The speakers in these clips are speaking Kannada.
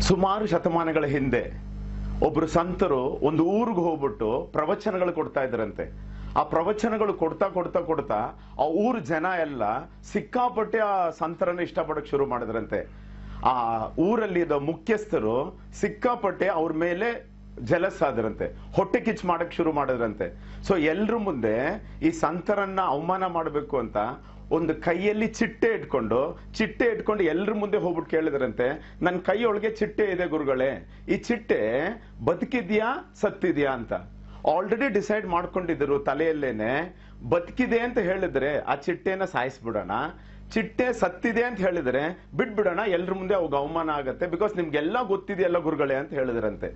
ಸುಮಾರು ಶತಮಾನಗಳ ಹಿಂದೆ ಒಬ್ರು ಸಂತರು ಒಂದು ಊರಿಗೆ ಹೋಗ್ಬಿಟ್ಟು ಪ್ರವಚನಗಳು ಕೊಡ್ತಾ ಇದ್ರಂತೆ. ಆ ಪ್ರವಚನಗಳು ಕೊಡ್ತಾ ಕೊಡ್ತಾ ಕೊಡ್ತಾ ಆ ಊರ್ ಜನ ಎಲ್ಲ ಸಿಕ್ಕಾಪಟ್ಟೆ ಆ ಸಂತರನ್ನ ಇಷ್ಟಪಡಕ್ ಶುರು ಮಾಡಿದ್ರಂತೆ. ಆ ಊರಲ್ಲಿ ಮುಖ್ಯಸ್ಥರು ಸಿಕ್ಕಾಪಟ್ಟೆ ಅವ್ರ ಮೇಲೆ ಜಲಸ್ ಆದ್ರಂತೆ, ಹೊಟ್ಟೆ ಕಿಚ್ ಮಾಡಕ್ ಶುರು ಮಾಡಿದ್ರಂತೆ. ಸೊ ಎಲ್ರ ಮುಂದೆ ಈ ಸಂತರನ್ನ ಅವಮಾನ ಮಾಡ್ಬೇಕು ಅಂತ ಒಂದು ಕೈಯಲ್ಲಿ ಚಿಟ್ಟೆ ಇಟ್ಕೊಂಡು ಎಲ್ರ ಮುಂದೆ ಹೋಗ್ಬಿಟ್ಟು ಕೇಳಿದ್ರಂತೆ, ನನ್ನ ಕೈಯೊಳಗೆ ಚಿಟ್ಟೆ ಇದೆ ಗುರುಗಳೇ, ಈ ಚಿಟ್ಟೆ ಬದುಕಿದ್ಯಾ ಸತ್ತಿದ್ಯಾ ಅಂತ. ಆಲ್ರೆಡಿ ಡಿಸೈಡ್ ಮಾಡ್ಕೊಂಡಿದ್ರು ತಲೆಯಲ್ಲೇನೆ, ಬದುಕಿದೆ ಅಂತ ಹೇಳಿದ್ರೆ ಆ ಚಿಟ್ಟೆನ ಸಾಯಿಸ್ಬಿಡೋಣ, ಚಿಟ್ಟೆ ಸತ್ತಿದೆ ಅಂತ ಹೇಳಿದ್ರೆ ಬಿಟ್ಬಿಡೋಣ, ಎಲ್ರ ಮುಂದೆ ಅವಾಗ ಅವಮಾನ ಆಗತ್ತೆ, ಬಿಕಾಸ್ ನಿಮ್ಗೆಲ್ಲ ಗೊತ್ತಿದೆಯಲ್ಲ ಗುರುಗಳೇ ಅಂತ ಹೇಳಿದ್ರಂತೆ.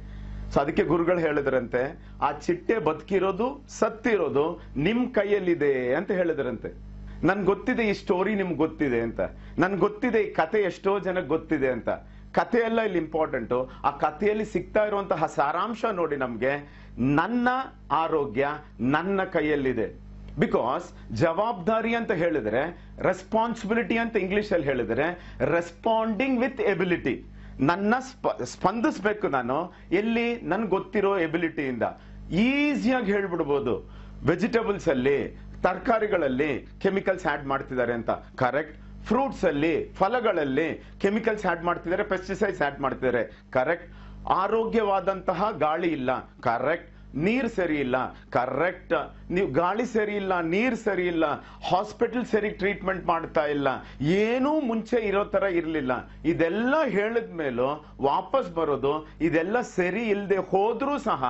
ಸೊ ಅದಕ್ಕೆ ಗುರುಗಳು ಹೇಳಿದ್ರಂತೆ, ಆ ಚಿಟ್ಟೆ ಬದುಕಿರೋದು ಸತ್ತಿರೋದು ನಿಮ್ ಕೈಯಲ್ಲಿದೆ ಅಂತ ಹೇಳಿದ್ರಂತೆ. ನನ್ ಗೊತ್ತಿದೆ ಈ ಸ್ಟೋರಿ ನಿಮ್ಗೆ ಗೊತ್ತಿದೆ ಅಂತ, ನನ್ ಗೊತ್ತಿದೆ ಈ ಕತೆ ಎಷ್ಟೋ ಜನಕ್ಕೆ ಗೊತ್ತಿದೆ ಅಂತ. ಕತೆ ಎಲ್ಲ ಇಲ್ಲಿ ಇಂಪಾರ್ಟೆಂಟು. ಆ ಕಥೆಯಲ್ಲಿ ಸಿಗ್ತಾ ಇರುವಂತಹ ಸಾರಾಂಶ ನೋಡಿ, ನಮ್ಗೆ ನನ್ನ ಆರೋಗ್ಯ ನನ್ನ ಕೈಯಲ್ಲಿದೆ. ಬಿಕಾಸ್ ಜವಾಬ್ದಾರಿ ಅಂತ ಹೇಳಿದ್ರೆ, ರೆಸ್ಪಾನ್ಸಿಬಿಲಿಟಿ ಅಂತ ಇಂಗ್ಲಿಷ್ ಅಲ್ಲಿ ಹೇಳಿದ್ರೆ, ರೆಸ್ಪಾಂಡಿಂಗ್ ವಿತ್ ಎಬಿಲಿಟಿ. ನನ್ನ ಸ್ಪಂದಿಸ್ಬೇಕು ನಾನು ಎಲ್ಲಿ, ನನ್ ಗೊತ್ತಿರೋ ಎಬಿಲಿಟಿಯಿಂದ. ಈಸಿಯಾಗಿ ಹೇಳ್ಬಿಡ್ಬೋದು, ವೆಜಿಟೇಬಲ್ಸ್ ಅಲ್ಲಿ ತರಕಾರಿಗಳಲ್ಲಿ ಕೆಮಿಕಲ್ಸ್ ಆಡ್ ಮಾಡ್ತಿದ್ದಾರೆ ಅಂತ, ಕರೆಕ್ಟ್. ಫ್ರೂಟ್ಸ್ ಅಲ್ಲಿ ಫಲಗಳಲ್ಲಿ ಕೆಮಿಕಲ್ಸ್ ಆಡ್ ಮಾಡ್ತಿದ್ದಾರೆ, ಪೆಸ್ಟಿಸೈಡ್ಸ್ ಆಡ್ ಮಾಡ್ತಿದ್ದಾರೆ, ಕರೆಕ್ಟ್. ಆರೋಗ್ಯವಾದಂತಹ ಗಾಳಿ ಇಲ್ಲ, ಕರೆಕ್ಟ್. ನೀರ್ ಸರಿ ಇಲ್ಲ, ಕರೆಕ್ಟ್. ನೀವು ಗಾಳಿ ಸರಿ ಇಲ್ಲ, ನೀರ್ ಸರಿ ಇಲ್ಲ, ಹಾಸ್ಪಿಟಲ್ ಸರಿ ಟ್ರೀಟ್ಮೆಂಟ್ ಮಾಡ್ತಾ ಇಲ್ಲ, ಏನೂ ಮುಂಚೆ ಇರೋ ತರ ಇರ್ಲಿಲ್ಲ. ಇದೆಲ್ಲ ಹೇಳಿದ್ಮೇಲೂ ವಾಪಸ್ ಬರೋದು, ಇದೆಲ್ಲ ಸರಿ ಇಲ್ಲದೆ ಹೋದ್ರೂ ಸಹ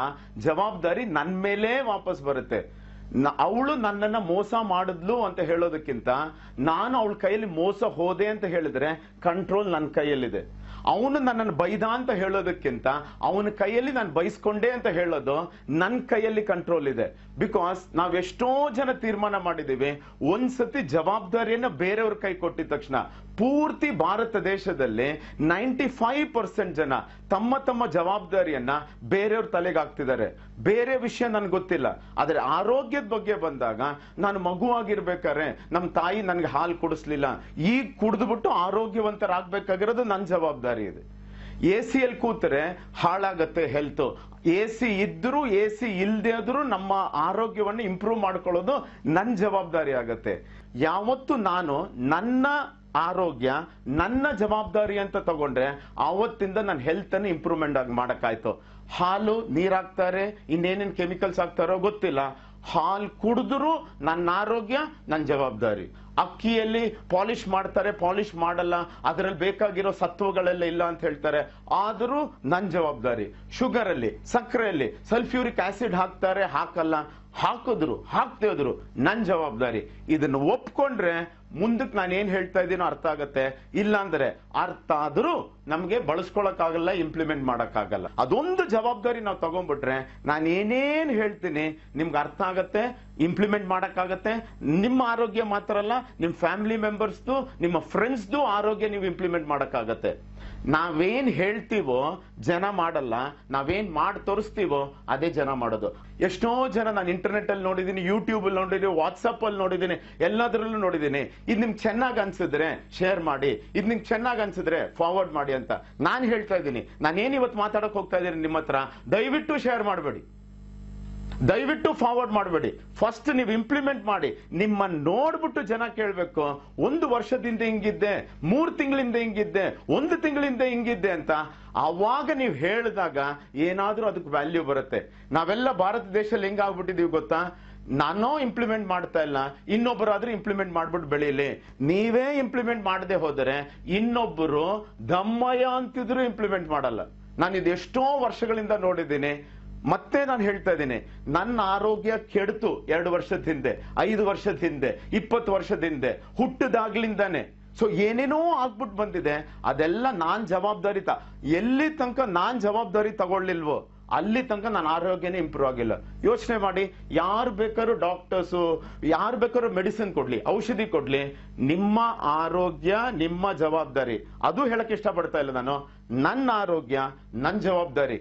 ಜವಾಬ್ದಾರಿ ನನ್ ಮೇಲೆ ವಾಪಸ್ ಬರುತ್ತೆ. ಅವಳು ನನ್ನನ್ನ ಮೋಸ ಮಾಡಿದ್ಲು ಅಂತ ಹೇಳೋದಕ್ಕಿಂತ ನಾನು ಅವಳ ಕೈಯಲ್ಲಿ ಮೋಸ ಹೋದೆ ಅಂತ ಹೇಳಿದ್ರೆ ಕಂಟ್ರೋಲ್ ನನ್ನ ಕೈಯಲ್ಲಿದೆ. ಅವನು ನನ್ನನ್ನು ಬೈದ ಅಂತ ಹೇಳೋದಕ್ಕಿಂತ ಅವನ ಕೈಯಲ್ಲಿ ನಾನು ಬೈಸ್ಕೊಂಡೆ ಅಂತ ಹೇಳೋದು ನನ್ನ ಕೈಯಲ್ಲಿ ಕಂಟ್ರೋಲ್ ಇದೆ. ಬಿಕಾಸ್ ನಾವೆಷ್ಟೋ ಜನ ತೀರ್ಮಾನ ಮಾಡಿದೀವಿ, ಒಂದ್ಸತಿ ಜವಾಬ್ದಾರಿಯನ್ನ ಬೇರೆಯವ್ರ ಕೈ ಕೊಟ್ಟಿದ ತಕ್ಷಣ ಪೂರ್ತಿ ಭಾರತ ದೇಶದಲ್ಲಿ 95% ಜನ ತಮ್ಮ ತಮ್ಮ ಜವಾಬ್ದಾರಿಯನ್ನ ಬೇರೆಯವ್ರ ತಲೆಗೆ ಹಾಕ್ತಿದ್ದಾರೆ. ಬೇರೆ ವಿಷಯ ನನ್ಗೆ ಗೊತ್ತಿಲ್ಲ, ಆದ್ರೆ ಆರೋಗ್ಯದ ಬಗ್ಗೆ ಬಂದಾಗ, ನಾನು ಮಗುವಾಗಿರ್ಬೇಕಾದ್ರೆ ನಮ್ಮ ತಾಯಿ ನನ್ಗೆ ಹಾಲು ಕುಡಿಸ್ಲಿಲ್ಲ, ಈಗ ಕುಡಿದ್ಬಿಟ್ಟು ಆರೋಗ್ಯವಂತರಾಗಬೇಕಾಗಿರೋದು ನನ್ನ ಜವಾಬ್ದಾರಿ ಇದೆ. AC ಯಲ್ಲಿ ಕೂತರೆ ಹಾಳಾಗತ್ತೆ ಹೆಲ್ತ್. AC ಇದ್ರೂ AC ಇಲ್ದೇ ಆದ್ರೂ ನಮ್ಮ ಆರೋಗ್ಯವನ್ನು ಇಂಪ್ರೂವ್ ಮಾಡ್ಕೊಳ್ಳೋದು ನನ್ನ ಜವಾಬ್ದಾರಿ ಆಗತ್ತೆ. ಯಾವತ್ತು ನಾನು ನನ್ನ ಆರೋಗ್ಯ ನನ್ನ ಜವಾಬ್ದಾರಿ ಅಂತ ತಗೊಂಡ್ರೆ ಆವತ್ತಿಂದ ನನ್ನ ಹೆಲ್ತ್ ಅನ್ನು ಇಂಪ್ರೂವ್ಮೆಂಟ್ ಆಗಿ ಮಾಡಕ್ಕಾಯ್ತು. ಹಾಲು ನೀರ್ ಹಾಕ್ತಾರೆ, ಇನ್ನೇನೇನ್ ಕೆಮಿಕಲ್ಸ್ ಹಾಕ್ತಾರೋ ಗೊತ್ತಿಲ್ಲ, ಹಾಲು ಕುಡಿದ್ರು ನನ್ನ ಆರೋಗ್ಯ ನನ್ನ ಜವಾಬ್ದಾರಿ. ಅಕ್ಕಿಯಲ್ಲಿ ಪಾಲಿಶ್ ಮಾಡ್ತಾರೆ, ಪಾಲಿಶ್ ಮಾಡಲ್ಲ, ಅದರಲ್ಲಿ ಬೇಕಾಗಿರೋ ಸತ್ವಗಳೆಲ್ಲ ಇಲ್ಲ ಅಂತ ಹೇಳ್ತಾರೆ, ಆದರೂ ನನ್ನ ಜವಾಬ್ದಾರಿ. ಶುಗರ್ ಅಲ್ಲಿ ಸಕ್ಕರೆಯಲ್ಲಿ ಸಲ್ಫ್ಯೂರಿಕ್ ಆಸಿಡ್ ಹಾಕ್ತಾರೆ, ಹಾಕಲ್ಲ, ಹಾಕಿದ್ರು ಹಾಕ್ದೇ ಹೋದ್ರು ನನ್ನ ಜವಾಬ್ದಾರಿ. ಇದನ್ನು ಒಪ್ಕೊಂಡ್ರೆ ಮುಂದಕ್ಕೆ ನಾನು ಏನ್ ಹೇಳ್ತಾ ಇದ್ದೀನೋ ಅರ್ಥ ಆಗತ್ತೆ. ಇಲ್ಲ ಅಂದ್ರೆ ಅರ್ಥ ಆದ್ರೂ ನಮ್ಗೆ ಬಳಸ್ಕೊಳಕ್ಕಾಗಲ್ಲ, ಇಂಪ್ಲಿಮೆಂಟ್ ಮಾಡಕ್ಕಾಗಲ್ಲ. ಅದೊಂದು ಜವಾಬ್ದಾರಿ ನಾವು ತಗೊಂಡ್ಬಿಟ್ರೆ ನಾನು ಏನೇನ್ ಹೇಳ್ತೀನಿ ನಿಮ್ಗೆ ಅರ್ಥ ಆಗತ್ತೆ, ಇಂಪ್ಲಿಮೆಂಟ್ ಮಾಡಕ್ಕಾಗತ್ತೆ. ನಿಮ್ಮ ಆರೋಗ್ಯ ಮಾತ್ರ ಅಲ್ಲ, ನಿಮ್ ಫ್ಯಾಮಿಲಿ ಮೆಂಬರ್ಸ್ದು, ನಿಮ್ಮ ಫ್ರೆಂಡ್ಸ್ದು ಆರೋಗ್ಯ ನೀವು ಇಂಪ್ಲಿಮೆಂಟ್ ಮಾಡಕ್ಕಾಗತ್ತೆ. ನಾವೇನ್ ಹೇಳ್ತೀವೋ ಜನ ಮಾಡಲ್ಲ, ನಾವೇನ್ ಮಾಡಿ ತೋರಿಸ್ತೀವೋ ಅದೇ ಜನ ಮಾಡೋದು. ಎಷ್ಟೋ ಜನ ನಾನು ಇಂಟರ್ನೆಟ್ ಅಲ್ಲಿ ನೋಡಿದೀನಿ, ಯೂಟ್ಯೂಬ್ ಅಲ್ಲಿ ನೋಡಿದೀನಿ, ವಾಟ್ಸ್ಆಪ್ ಅಲ್ಲಿ ನೋಡಿದೀನಿ, ಎಲ್ಲದರಲ್ಲೂ ನೋಡಿದೀನಿ. ಇದು ನಿಮ್ಗೆ ಚೆನ್ನಾಗಿ ಅನ್ಸಿದ್ರೆ ಶೇರ್ ಮಾಡಿ, ಇದು ನಿಮ್ಗೆ ಚೆನ್ನಾಗಿ ಅನ್ಸಿದ್ರೆ ಫಾರ್ವರ್ಡ್ ಮಾಡಿ ಅಂತ ನಾನು ಹೇಳ್ತಾ ಇದ್ದೀನಿ. ನಾನೇನ್ ಇವತ್ತು ಮಾತಾಡಕ್ ಹೋಗ್ತಾ ಇದ್ದೀನಿ ನಿಮ್ಮ ಹತ್ರ, ದಯವಿಟ್ಟು ಶೇರ್ ಮಾಡಬೇಡಿ, ದಯವಿಟ್ಟು ಫಾರ್ವರ್ಡ್ ಮಾಡಬೇಡಿ. ಫಸ್ಟ್ ನೀವು ಇಂಪ್ಲಿಮೆಂಟ್ ಮಾಡಿ. ನಿಮ್ಮನ್ನ ನೋಡ್ಬಿಟ್ಟು ಜನ ಕೇಳ್ಬೇಕು, ಒಂದು ವರ್ಷದಿಂದ ಹಿಂಗಿದ್ದೆ, 3 ತಿಂಗಳಿಂದ ಹಿಂಗಿದ್ದೆ, 1 ತಿಂಗಳಿಂದ ಹಿಂಗಿದ್ದೆ ಅಂತ. ಅವಾಗ ನೀವು ಹೇಳಿದಾಗ ಏನಾದ್ರೂ ಅದಕ್ಕೆ ವ್ಯಾಲ್ಯೂ ಬರುತ್ತೆ. ನಾವೆಲ್ಲ ಭಾರತ ದೇಶದಲ್ಲಿ ಹೆಂಗಾಗ್ಬಿಟ್ಟಿದೀವಿ ಗೊತ್ತಾ, ನಾನೋ ಇಂಪ್ಲಿಮೆಂಟ್ ಮಾಡ್ತಾ ಇಲ್ಲ, ಇನ್ನೊಬ್ಬರಾದ್ರೂ ಇಂಪ್ಲಿಮೆಂಟ್ ಮಾಡ್ಬಿಟ್ಟು ಬೆಳೀಲಿ. ನೀವೇ ಇಂಪ್ಲಿಮೆಂಟ್ ಮಾಡದೆ ಹೋದರೆ ಇನ್ನೊಬ್ಬರು ದಮ್ಮಯ್ಯ ಅಂತಿದ್ರು ಇಂಪ್ಲಿಮೆಂಟ್ ಮಾಡಲ್ಲ. ನಾನು ಇದು ಎಷ್ಟೋ ವರ್ಷಗಳಿಂದ ನೋಡಿದ್ದೀನಿ. ಮತ್ತೆ ನಾನು ಹೇಳ್ತಾ ಇದ್ದೀನಿ, ನನ್ನ ಆರೋಗ್ಯ ಕೆಡ್ತು 2 ವರ್ಷದ ಹಿಂದೆ, 5 ವರ್ಷದ ಹಿಂದೆ, 20 ವರ್ಷದ ಹಿಂದೆ, ಹುಟ್ಟದಾಗ್ಲಿಂದಾನೆ. ಸೊ ಏನೇನೋ ಆಗ್ಬಿಟ್ಟು ಬಂದಿದೆ, ಅದೆಲ್ಲ ನಾನ್ ಜವಾಬ್ದಾರಿ ಎಲ್ಲಿ ತನಕ ನಾನ್ ಜವಾಬ್ದಾರಿ ತಗೊಳ್ಳಿಲ್ವೋ ಅಲ್ಲಿ ತನಕ ನನ್ನ ಆರೋಗ್ಯನೇ ಇಂಪ್ರೂವ್ ಆಗಿಲ್ಲ. ಯೋಚನೆ ಮಾಡಿ, ಯಾರು ಬೇಕಾದ್ರೂ ಡಾಕ್ಟರ್ಸು, ಯಾರು ಬೇಕಾದ್ರೂ ಮೆಡಿಸಿನ್ ಕೊಡ್ಲಿ, ಔಷಧಿ ಕೊಡ್ಲಿ, ನಿಮ್ಮ ಆರೋಗ್ಯ ನಿಮ್ಮ ಜವಾಬ್ದಾರಿ. ಅದು ಹೇಳಕ್ ಇಷ್ಟಪಡ್ತಾ ಇಲ್ಲ ನಾನು. ನನ್ನ ಆರೋಗ್ಯ ನನ್ನ ಜವಾಬ್ದಾರಿ.